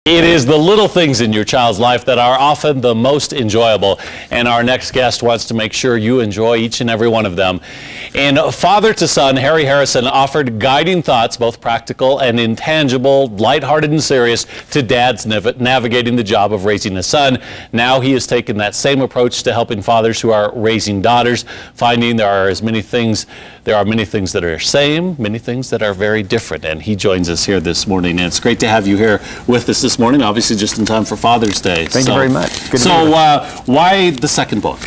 It is the little things in your child's life that are often the most enjoyable, and our next guest wants to make sure you enjoy each and every one of them. In Father to Son, Harry Harrison offered guiding thoughts, both practical and intangible, lighthearted and serious, to dads navigating the job of raising a son. Now he has taken that same approach to helping fathers who are raising daughters, finding there are many things that are the same, many things that are very different, and he joins us here this morning, and it's great to have you here with us this morning, obviously just in time for Father's Day. Thank you very much. Good so why the second book?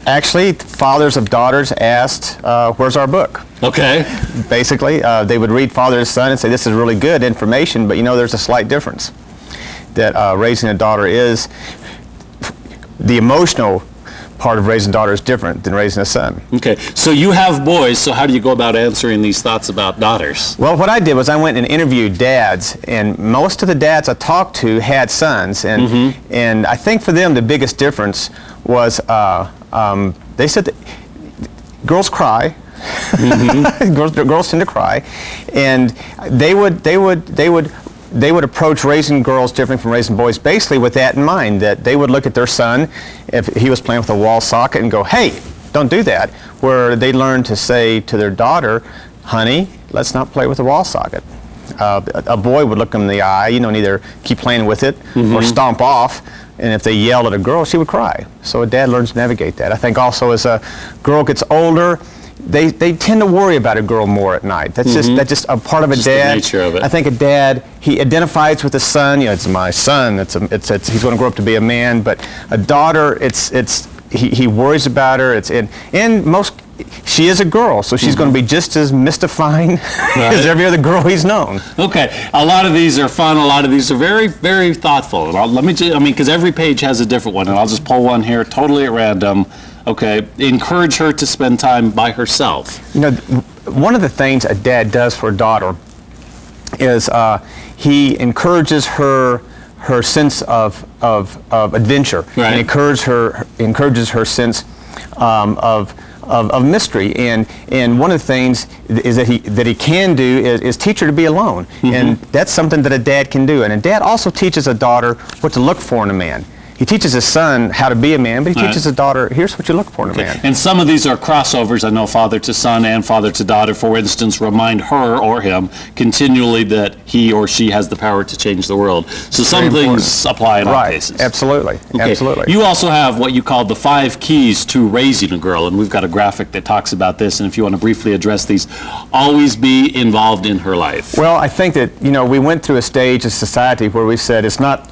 Actually, fathers of daughters asked, where's our book? Okay. Basically, they would read Father to Son and say, this is really good information, but you know there's a slight difference. That raising a daughter is, the emotional part of raising a daughter is different than raising a son. Okay, so you have boys, so how do you go about answering these thoughts about daughters? Well, what I did was I went and interviewed dads, and most of the dads I talked to had sons, and and I think for them the biggest difference was they said that girls cry. girls tend to cry, and they would approach raising girls different from raising boys, basically with that in mind, that they would look at their son if he was playing with a wall socket and go, hey, don't do that, where they learn to say to their daughter, honey, let's not play with a wall socket. A boy would look them in the eye, you know, and either keep playing with it or stomp off, and if they yelled at a girl, she would cry. So a dad learns to navigate that. I think also as a girl gets older, they tend to worry about a girl more at night. That's just a part of a dad. The nature of it. I think a dad, he identifies with his son. You know, it's my son. He's going to grow up to be a man. But a daughter, he worries about her. She is a girl, so she's going to be just as mystifying as every other girl he's known. Okay, a lot of these are fun. A lot of these are very, very thoughtful. And because every page has a different one, and I'll just pull one here, totally at random. Okay, encourage her to spend time by herself. You know, one of the things a dad does for a daughter is he encourages her sense of adventure, right. And encourages her sense of mystery. And one of the things is that he can do is teach her to be alone, and that's something that a dad can do. And a dad also teaches a daughter what to look for in a man. He teaches his son how to be a man, but he teaches his daughter, here's what you look for in a man. And some of these are crossovers. I know father to son and father to daughter, for instance, remind her or him continually that he or she has the power to change the world. So some things apply in all cases. Absolutely. Okay. Absolutely. You also have what you call the 5 keys to raising a girl, and we've got a graphic that talks about this, and if you want to briefly address these, always be involved in her life. Well, I think that, you know, we went through a stage of society where we said it's not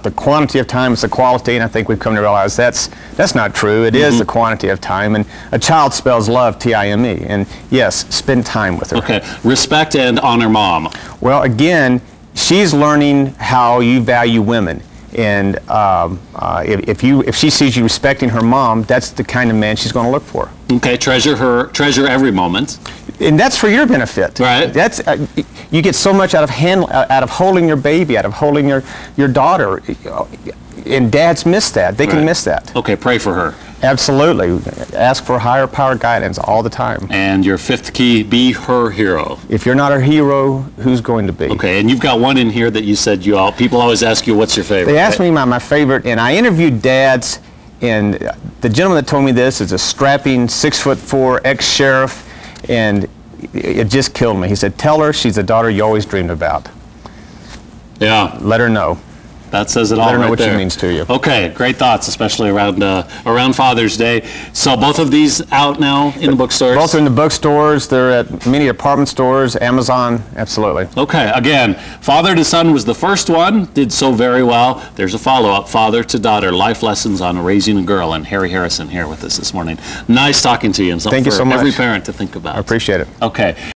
the quantity of time, it's the quality, and I think we've come to realize that's not true. It is the quantity of time, and a child spells love, T-I-M-E, and yes, spend time with her. Okay, respect and honor mom. Well, again, she's learning how you value women, and if she sees you respecting her mom, that's the kind of man she's going to look for. Okay, treasure every moment. And that's for your benefit. Right. That's you get so much out of holding your baby, out of holding your daughter, and dads miss that. They can miss that. Okay, pray for her. Absolutely. Ask for higher power guidance all the time. And your 5th key, be her hero. If you're not her hero, who's going to be? Okay, and you've got one in here that you said people always ask you, what's your favorite? They ask me my favorite, and I interviewed dads, and the gentleman that told me this is a strapping 6'4" ex-sheriff, and it just killed me. He said, tell her she's the daughter you always dreamed about. Yeah. Let her know. That says it all. Let her know what she means to you. Okay, great thoughts, especially around Father's Day. So both of these out now in the bookstores? Both are in the bookstores. They're at many department stores, Amazon, absolutely. Okay, again, Father to Son was the first one, did so very well. There's a follow-up, Father to Daughter, Life Lessons on Raising a Girl, and Harry Harrison here with us this morning. Nice talking to you, and something for every parent to think about. I appreciate it. Okay.